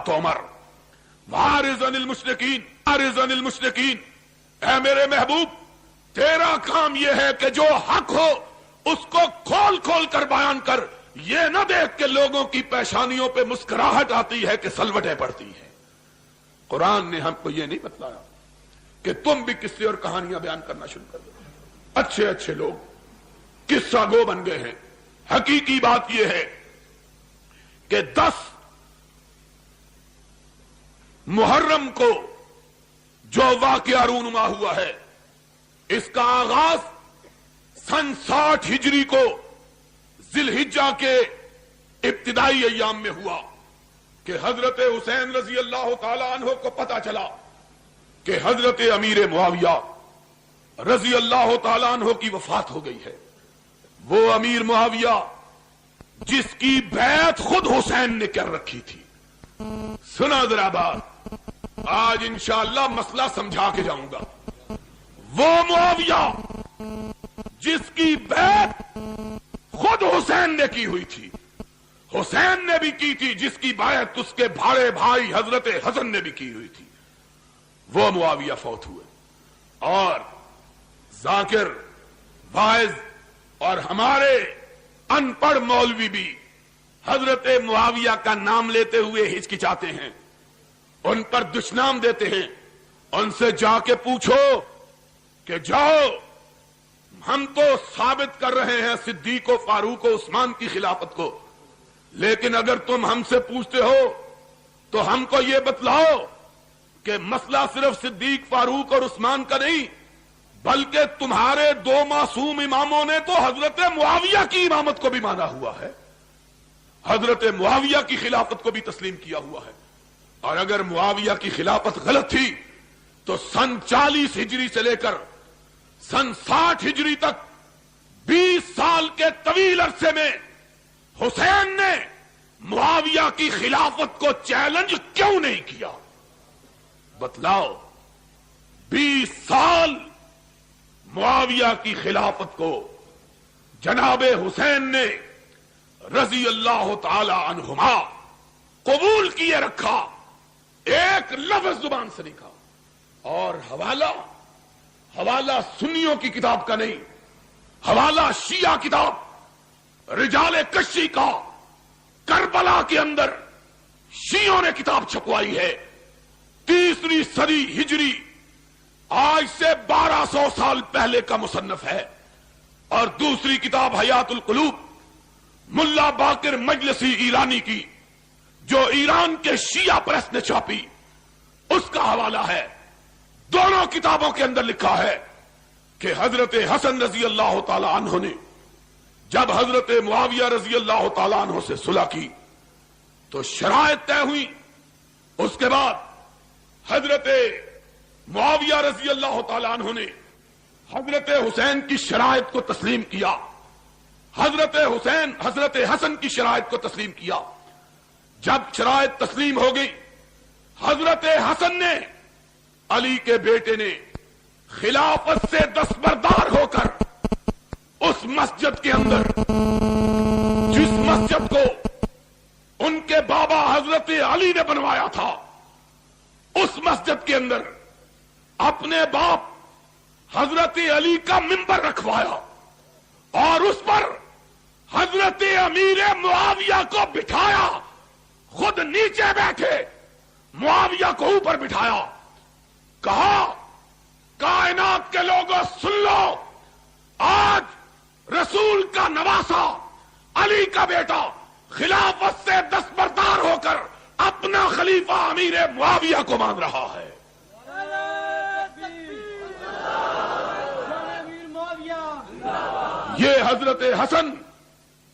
حضرت عمر وارض عن المشرکین وارض عن المشرکین، اے میرے محبوب تیرا کام یہ ہے کہ جو حق ہو اس کو کھول کھول کر بیان کر، یہ نہ دیکھ کہ لوگوں کی پیشانیوں پہ مسکراہٹ آتی ہے کہ سلوٹیں پڑتی ہیں۔ قرآن نے ہم کو یہ نہیں بتلایا کہ تم بھی قصے اور کہانیاں بیان کرنا شروع کر دو۔ اچھے اچھے لوگ قصہ گو بن گئے ہیں۔ حقیقی بات یہ ہے کہ 10 محرم کو جو واقعہ رونما ہوا ہے، اس کا آغاز سن 60 ہجری کو ذی الحجہ کے ابتدائی ایام میں ہوا کہ حضرت حسین رضی اللہ تعالی عنہ کو پتا چلا کہ حضرت امیر معاویہ رضی اللہ تعالی عنہ کی وفات ہو گئی ہے۔ وہ امیر معاویہ جس کی بیعت خود حسین نے کر رکھی تھی۔ سنا ذرا بات، آج انشاءاللہ مسئلہ سمجھا کے جاؤں گا۔ وہ معاویہ جس کی بیعت خود حسین نے کی ہوئی تھی، حسین نے بھی کی تھی، جس کی بیعت اس کے بھاڑے بھائی حضرت حسن نے بھی کی ہوئی تھی، وہ معاویہ فوت ہوئے۔ اور ذاکر، واعظ اور ہمارے ان پڑھ مولوی بھی حضرت معاویہ کا نام لیتے ہوئے ہچکچاتے ہیں، ان پر دشنام دیتے ہیں۔ ان سے جا کے پوچھو کہ جاؤ، ہم تو ثابت کر رہے ہیں صدیق و فاروق و عثمان کی خلافت کو، لیکن اگر تم ہم سے پوچھتے ہو تو ہم کو یہ بتلاؤ کہ مسئلہ صرف صدیق، فاروق اور عثمان کا نہیں، بلکہ تمہارے 2 معصوم اماموں نے تو حضرت معاویہ کی امامت کو بھی مانا ہوا ہے، حضرت معاویہ کی خلافت کو بھی تسلیم کیا ہوا ہے۔ اور اگر معاویہ کی خلافت غلط تھی تو سن 40 ہجری سے لے کر سن 60 ہجری تک 20 سال کے طویل عرصے میں حسین نے معاویہ کی خلافت کو چیلنج کیوں نہیں کیا؟ بتلاؤ، 20 سال معاویہ کی خلافت کو جناب حسین نے رضی اللہ تعالی عنہما قبول کیے رکھا، ایک لفظ زبان سے نہیں کہا۔ اور حوالہ سنیوں کی کتاب کا نہیں، حوالہ شیعہ کتاب رجال کشی کا، کربلا کے اندر شیعوں نے کتاب چھپوائی ہے، 3 صدی ہجری، آج سے 1200 سال پہلے کا مصنف ہے۔ اور دوسری کتاب حیات القلوب ملا باقر مجلسی ایرانی کی، جو ایران کے شیعہ پریس نے چھاپی، اس کا حوالہ ہے۔ دونوں کتابوں کے اندر لکھا ہے کہ حضرت حسن رضی اللہ تعالی عنہ نے جب حضرت معاویہ رضی اللہ تعالی عنہ سے صلح کی تو شرائط طے ہوئی، اس کے بعد حضرت معاویہ رضی اللہ تعالی عنہ نے حضرت حسین کی شرائط کو تسلیم کیا، حضرت حسن کی شرائط کو تسلیم کیا۔ جب شرائط تسلیم ہو گئی، حضرت حسن نے، علی کے بیٹے نے، خلافت سے دستبردار ہو کر اس مسجد کے اندر، جس مسجد کو ان کے بابا حضرت علی نے بنوایا تھا، اس مسجد کے اندر اپنے باپ حضرت علی کا منبر رکھوایا اور اس پر حضرت امیر معاویہ کو بٹھایا، خود نیچے بیٹھے، معاویہ کو اوپر بٹھایا، کہا کائنات کے لوگوں سن لو، آج رسول کا نواسا، علی کا بیٹا خلافت سے دستبردار ہو کر اپنا خلیفہ امیر معاویہ کو مان رہا ہے۔ یہ حضرت حسن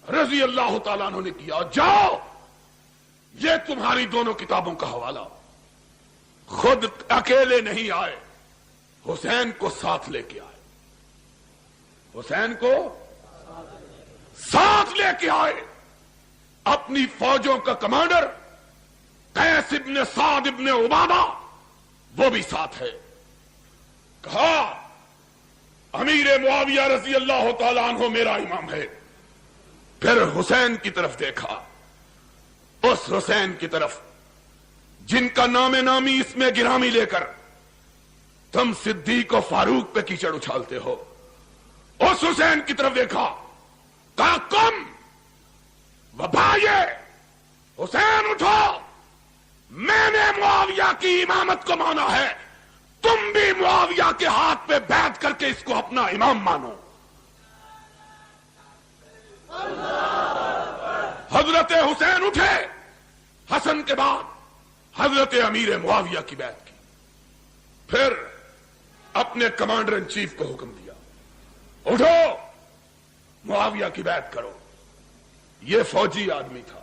رضی اللہ تعالیٰ عنہ نے کیا۔ جاؤ، یہ تمہاری دونوں کتابوں کا حوالہ۔ خود اکیلے نہیں آئے، حسین کو ساتھ لے کے آئے، حسین کو ساتھ لے کے آئے۔ اپنی فوجوں کا کمانڈر قیس ابن سعد ابن عبادہ وہ بھی ساتھ ہے۔ کہا امیر معاویہ رضی اللہ تعالی عنہ میرا امام ہے۔ پھر حسین کی طرف دیکھا، اس حسین کی طرف جن کا نام نامی اس میں گرامی لے کر تم صدیق و فاروق پہ کیچڑ اچھالتے ہو. اس حسین کی طرف دیکھا، کہا کم وبائے حسین اٹھو، میں نے معاویہ کی امامت کو مانا ہے، تم بھی معاویہ کے ہاتھ پہ بیعت کر کے اس کو اپنا امام مانو. حضرت حسین اٹھے، حسن کے بعد حضرت امیر معاویہ کی بیعت کی، پھر اپنے کمانڈر ان چیف کو حکم دیا، اٹھو معاویہ کی بیعت کرو. یہ فوجی آدمی تھا،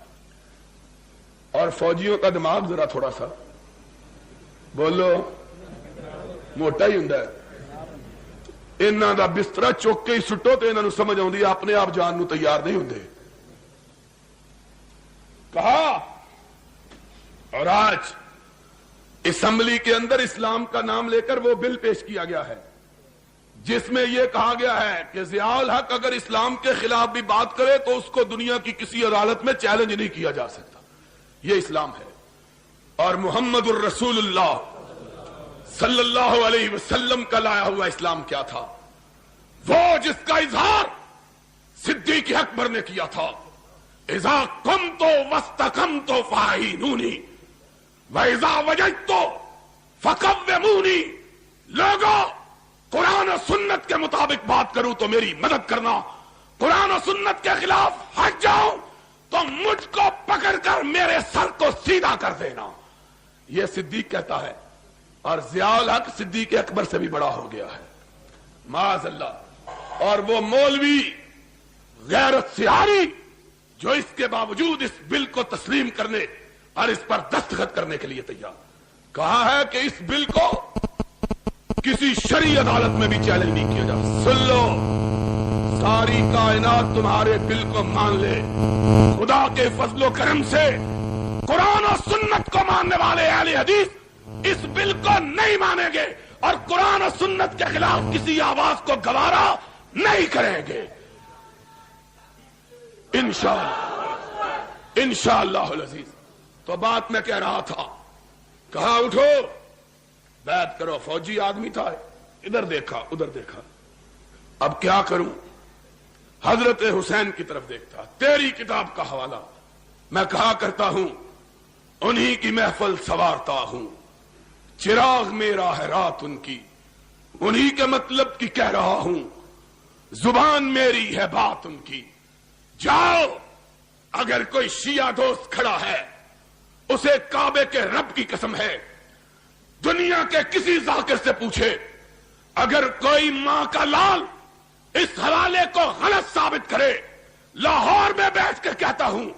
اور فوجیوں کا دماغ ذرا تھوڑا سا بولو موٹا ہی ہوندا ہے. انہاں دا بسترا چوک کے ہی سٹو تے انہاں نوں سمجھ آوندی ہے، اپنے آپ جان نوں تیار نہیں ہوندے. کہا، اور آج اسمبلی کے اندر اسلام کا نام لے کر وہ بل پیش کیا گیا ہے جس میں یہ کہا گیا ہے کہ ضیاء الحق اگر اسلام کے خلاف بھی بات کرے تو اس کو دنیا کی کسی عدالت میں چیلنج نہیں کیا جا سکتا. یہ اسلام ہے. اور محمد الرسول اللہ صلی اللہ علیہ وسلم کا لایا ہوا اسلام کیا تھا؟ وہ جس کا اظہار صدیق اکبر نے کیا تھا، اذا قمت واستقمت فاعینونی واذا وجدت فقومونی. لوگوں، قرآن و سنت کے مطابق بات کروں تو میری مدد کرنا، قرآن و سنت کے خلاف ہٹ جاؤں تو مجھ کو پکڑ کر میرے سر کو سیدھا کر دینا. یہ صدیق کہتا ہے، اور ضیاء الحق صدیق اکبر سے بھی بڑا ہو گیا ہے معاذ اللہ. اور وہ مولوی غیرت سے آری جو اس کے باوجود اس بل کو تسلیم کرنے اور اس پر دستخط کرنے کے لیے تیار. کہا ہے کہ اس بل کو کسی شرعی عدالت میں بھی چیلنج نہیں کیا جا. سن لو، ساری کائنات تمہارے بل کو مان لے، خدا کے فضل و کرم سے قرآن و سنت کو ماننے والے اہل حدیث اس بل کو نہیں مانیں گے اور قرآن و سنت کے خلاف کسی آواز کو گوارا نہیں کریں گے انشاءاللہ العزیز. تو بات میں کہہ رہا تھا، کہا اٹھو بیعت کرو. فوجی آدمی تھا، ادھر دیکھا ادھر دیکھا، اب کیا کروں؟ حضرت حسین کی طرف دیکھتا. تیری کتاب کا حوالہ میں کہا کرتا ہوں، انہی کی محفل سوارتا ہوں، چراغ میرا ہے رات ان کی، انہی کے مطلب کی کہہ رہا ہوں، زبان میری ہے بات ان کی. جاؤ، اگر کوئی شیعہ دوست کھڑا ہے اسے کعبے کے رب کی قسم ہے دنیا کے کسی ذاکر سے پوچھے، اگر کوئی ماں کا لال اس حوالے کو غلط ثابت کرے، لاہور میں بیٹھ کے کہتا ہوں،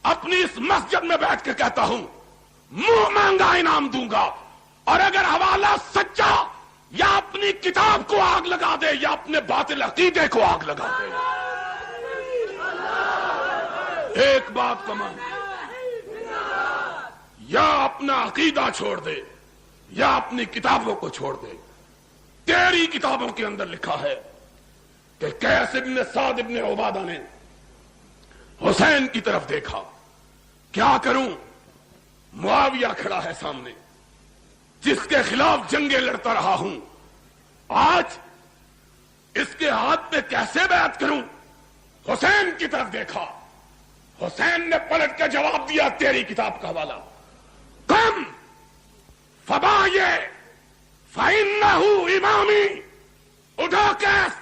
اپنی اس مسجد میں بیٹھ کے کہتا ہوں، منہ مانگا انعام دوں گا. اور اگر حوالہ سچا یا اپنی کتاب کو آگ لگا دے یا اپنے باطل عقیدے کو آگ لگا دے. ایک بات کا مان، یا اپنا عقیدہ چھوڑ دے یا اپنی کتابوں کو چھوڑ دے. تیری کتابوں کے اندر لکھا ہے کہ قیس ابن سعد ابن عبادہ نے حسین کی طرف دیکھا. کیا کروں؟ معاویہ کھڑا ہے سامنے جس کے خلاف جنگیں لڑتا رہا ہوں، آج اس کے ہاتھ پہ کیسے بیعت کروں؟ حسین کی طرف دیکھا، حسین نے پلٹ کے جواب دیا، تیری کتاب کا حوالہ، کم فبائے فإنہ امامی. اٹھو کیس،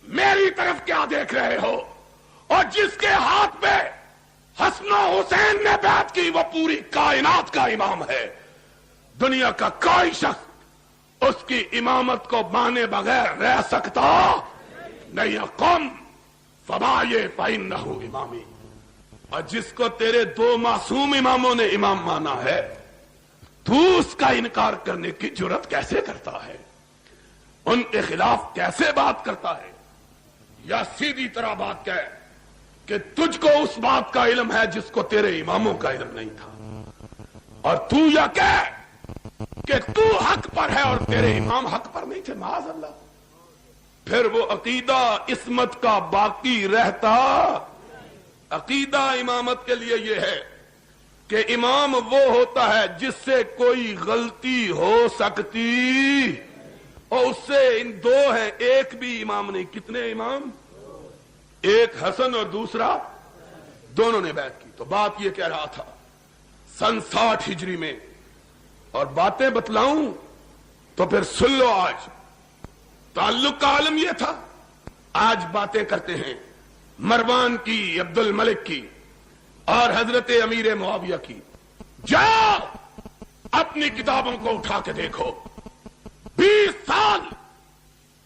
میری طرف کیا دیکھ رہے ہو؟ اور جس کے ہاتھ پہ حسن و حسین نے بیعت کی وہ پوری کائنات کا امام ہے. دنیا کا کوئی شخص اس کی امامت کو مانے بغیر رہ سکتا نہیں. قم فبائے فإنہ امامی. اور جس کو تیرے دو معصوم اماموں نے امام مانا ہے، تو اس کا انکار کرنے کی جرات کیسے کرتا ہے؟ ان کے خلاف کیسے بات کرتا ہے؟ یا سیدھی طرح بات کہے کہ تجھ کو اس بات کا علم ہے جس کو تیرے اماموں کا علم نہیں تھا، اور تو یا کہے کہ تو حق پر ہے اور تیرے امام حق پر نہیں تھے. معاذ اللہ. پھر وہ عقیدہ عصمت کا باقی رہتا. عقیدہ امامت کے لیے یہ ہے کہ امام وہ ہوتا ہے جس سے کوئی غلطی ہو سکتی، اور اس سے ان دو ہیں، ایک بھی امام نہیں۔ کتنے امام؟ ایک حسن اور دوسرا، دونوں نے بیعت کی۔ تو بات یہ کہہ رہا تھا سن 60 ہجری میں، اور باتیں بتلاؤں تو پھر سن لو۔ آج تعلق کا عالم یہ تھا، آج باتیں کرتے ہیں مروان کی، عبد الملک کی اور حضرت امیر معاویہ کی۔ جاؤ اپنی کتابوں کو اٹھا کے دیکھو، 20 سال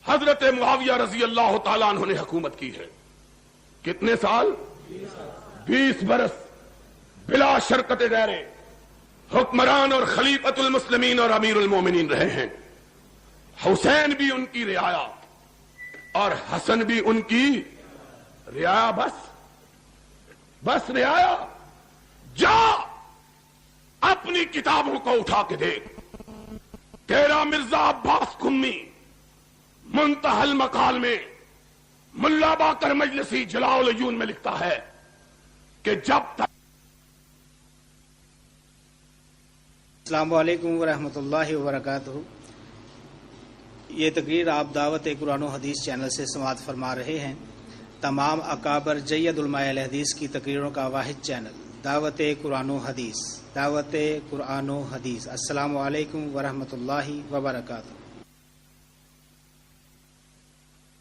حضرت معاویہ رضی اللہ تعالیٰ عنہ نے حکومت کی ہے۔ کتنے سال؟ 20 برس بلا شرکت غیر حکمران اور خلیفۃ المسلمین اور امیر المومنین رہے ہیں۔ حسین بھی ان کی رعایا اور حسن بھی ان کی رعایا، بس رعایا۔ جا اپنی کتابوں کو اٹھا کے دیکھ۔ تیرا مرزا عباس قمی منتہی المقال میں ملا باقر مجلسی جلاء العیون میں لکھتا ہے کہ جب تک السلام علیکم ورحمۃ اللہ وبرکاتہ۔ یہ تقریر آپ دعوت قرآن و حدیث چینل سے سماعت فرما رہے ہیں۔ تمام اکابر جید علماء اہل حدیث کی تقریروں کا واحد چینل دعوت قرآن و حدیث، دعوت قرآن و حدیث۔ السلام علیکم ورحمۃ اللہ وبرکاتہ۔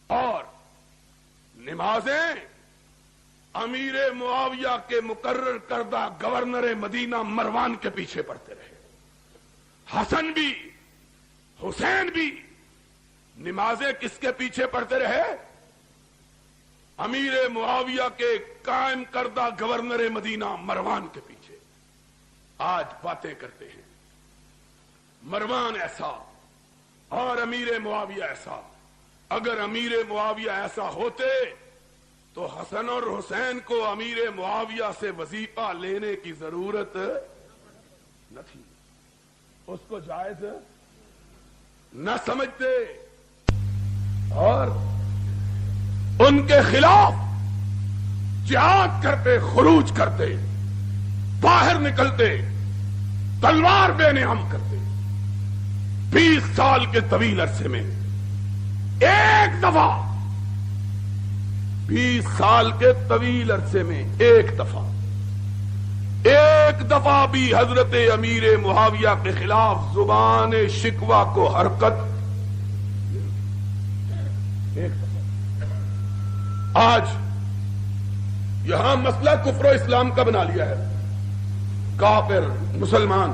اور نمازیں امیر معاویہ کے مقرر کردہ گورنر مدینہ مروان کے پیچھے پڑتے رہے۔ حسن بھی حسین بھی نمازیں کس کے پیچھے پڑتے رہے؟ امیر معاویہ کے قائم کردہ گورنر مدینہ مروان کے پیچھے۔ آج باتیں کرتے ہیں مروان ایسا اور امیر معاویہ ایسا۔ اگر امیر معاویہ ایسا ہوتے تو حسن اور حسین کو امیر معاویہ سے وظیفہ لینے کی ضرورت نہ تھی، اس کو جائز نہ سمجھتے اور ان کے خلاف جہاد کرتے، خروج کرتے، باہر نکلتے، تلوار بے نعم کرتے۔ 20 سال کے طویل عرصے میں ایک دفعہ، 20 سال کے طویل عرصے میں ایک دفعہ بھی حضرت امیر معاویہ کے خلاف زبان شکوہ کو حرکت۔ ایک دفعہ۔ آج یہاں مسئلہ کفر و اسلام کا بنا لیا ہے۔ کافر مسلمان